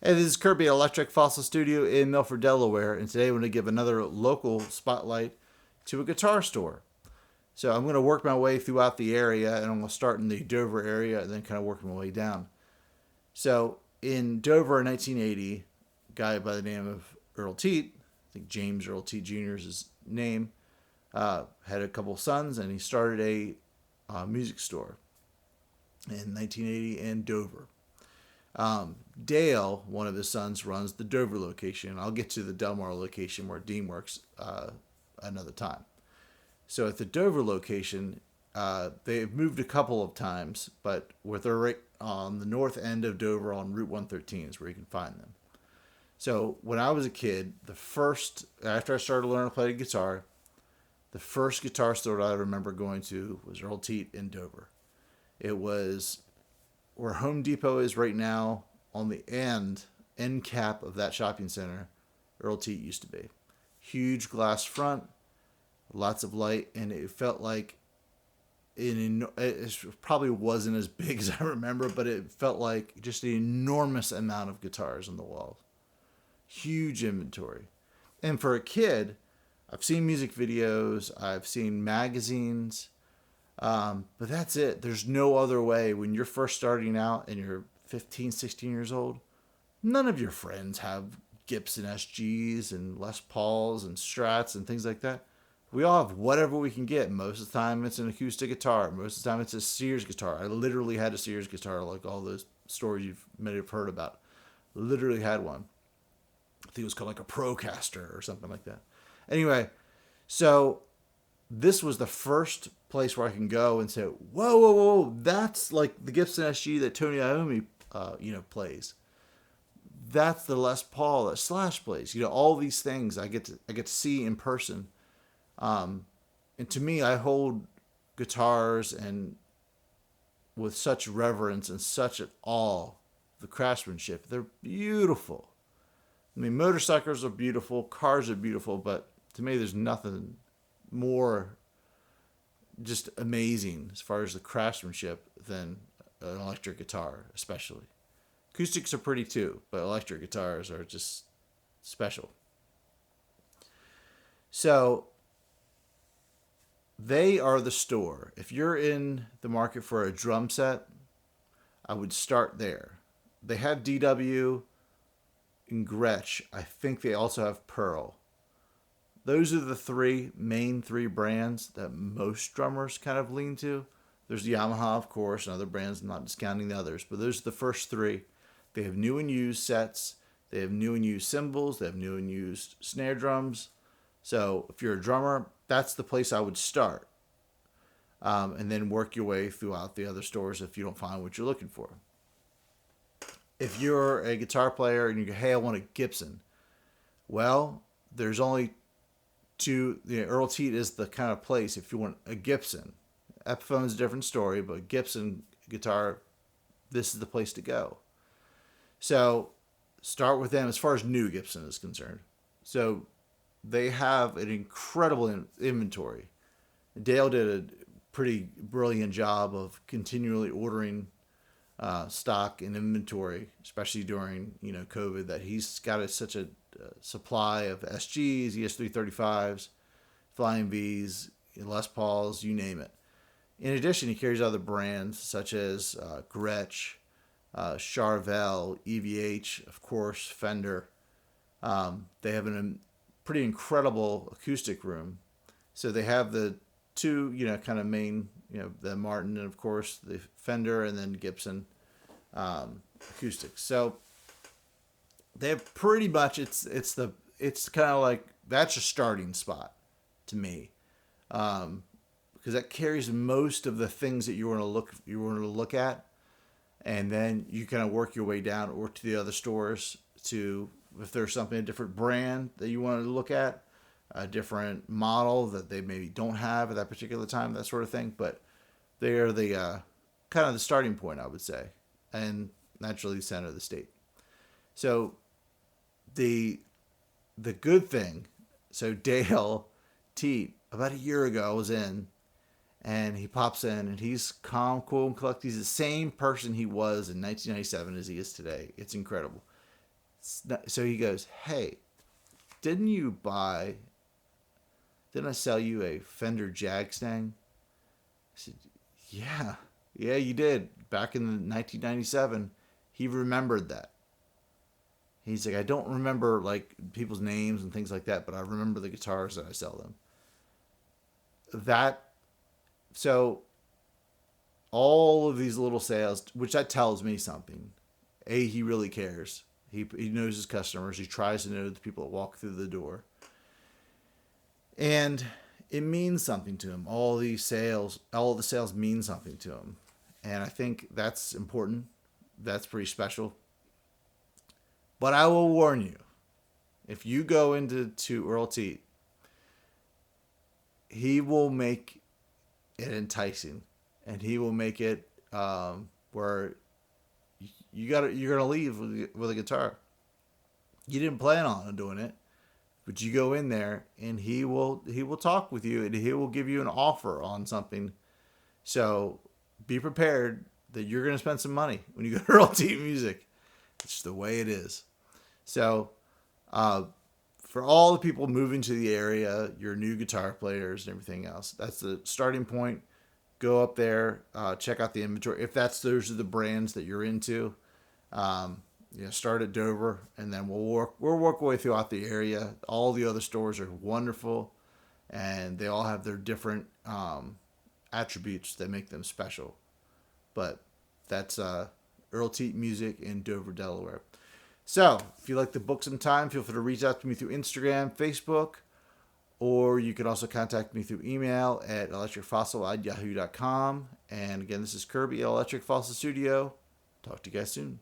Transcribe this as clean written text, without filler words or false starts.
Hey, this is Kirby at Electric Fossil Studio in Milford, Delaware, and today I'm going to give another local spotlight to a guitar store. So I'm going to work my way throughout the area, and I'm going to start in the Dover area and then kind of work my way down. So in Dover in 1980, a guy by the name of Earle Teat, I think James Earle Teat Jr. is his name, had a couple sons, and he started a music store in 1980 in Dover. Dale, one of his sons, runs the Dover location. I'll get to the Delaware location where Dean works another time. So at the Dover location, they've moved a couple of times, but they're right on the north end of Dover on Route 113 is where you can find them. So when I was a kid, after I started learning to play the guitar, the first guitar store that I remember going to was Earle Teat in Dover. It was where Home Depot is right now, on the end cap of that shopping center. Earle Teat used to be. Huge glass front, lots of light, and it felt like it probably wasn't as big as I remember, but it felt like just an enormous amount of guitars on the walls. Huge inventory. And for a kid, I've seen music videos, I've seen magazines, but that's it. There's no other way. When you're first starting out and you're 15, 16 years old, none of your friends have Gibson SGs and Les Pauls and Strats and things like that. We all have whatever we can get. Most of the time it's an acoustic guitar. Most of the time it's a Sears guitar. I literally had a Sears guitar, like all those stories you may have heard about. Literally had one. I think it was called like a Procaster or something like that. Anyway, so this was the first place where I can go and say, whoa, whoa, whoa, that's like the Gibson SG that Tony Iommi, plays. That's the Les Paul that Slash plays. All these things I get to see in person. And to me, I hold guitars and with such reverence and such an awe, the craftsmanship. They're beautiful. I mean, motorcycles are beautiful, cars are beautiful, but to me, there's nothing more just amazing as far as the craftsmanship than an electric guitar, especially. Acoustics are pretty too, but electric guitars are just special. So they are the store. If you're in the market for a drum set, I would start there. They have DW and Gretsch. I think they also have Pearl. Those are the main three brands that most drummers kind of lean to. There's Yamaha, of course, and other brands, I'm not discounting the others, but those are the first three. They have new and used sets. They have new and used cymbals. They have new and used snare drums. So if you're a drummer, that's the place I would start. And then work your way throughout the other stores if you don't find what you're looking for. If you're a guitar player and you go, hey, I want a Gibson. Well, there's only Earle Teat is the kind of place if you want a Gibson. Epiphone's a different story, but Gibson guitar, this is the place to go. So start with them as far as new Gibson is concerned. So they have an incredible inventory. Dale did a pretty brilliant job of continually ordering stock and inventory, especially during COVID, that he's got such a supply of SGs, ES335s, Flying Vs, Les Pauls, you name it. In addition, he carries other brands such as Gretsch, Charvel, EVH, of course, Fender. They have a pretty incredible acoustic room. So they have the two, kind of main, the Martin and of course the Fender and then Gibson acoustics. So they have pretty much it's kind of like that's a starting spot to me, because that carries most of the things that you want to look at, and then you kind of work your way down or to the other stores to if there's something a different brand that you want to look at, a different model that they maybe don't have at that particular time, that sort of thing. But they are the kind of the starting point, I would say, and naturally the center of the state. So the good thing, so Dale Teat, about a year ago, I was in, and he pops in, and he's calm, cool, and collected. He's the same person he was in 1997 as he is today. It's incredible. So he goes, hey, didn't I sell you a Fender Jagstang? I said, yeah, yeah, you did. Back in 1997, he remembered that. He's like, I don't remember like people's names and things like that, but I remember the guitars that I sell them. That so all of these little sales, which that tells me something. A, he really cares. He knows his customers. He tries to know the people that walk through the door, and it means something to him. All the sales mean something to him, and I think that's important. That's pretty special. But I will warn you, if you go into Earle Teat, he will make it enticing, and he will make it where you're gonna leave with a guitar. You didn't plan on doing it, but you go in there and he will talk with you and he will give you an offer on something. So be prepared that you're gonna spend some money when you go to Earle Teat Music. It's just the way it is. So uh, for all the people moving to the area, your new guitar players and everything else, that's the starting point. Go up there, check out the inventory. If those are the brands that you're into, start at Dover, and then we'll work our way throughout the area. All the other stores are wonderful, and they all have their different attributes that make them special. But that's Earle Teat Music in Dover, Delaware. So if you'd like to book some time, feel free to reach out to me through Instagram, Facebook, or you can also contact me through email at electricfossil@yahoo.com. And again, this is Kirby at Electric Fossil Studio. Talk to you guys soon.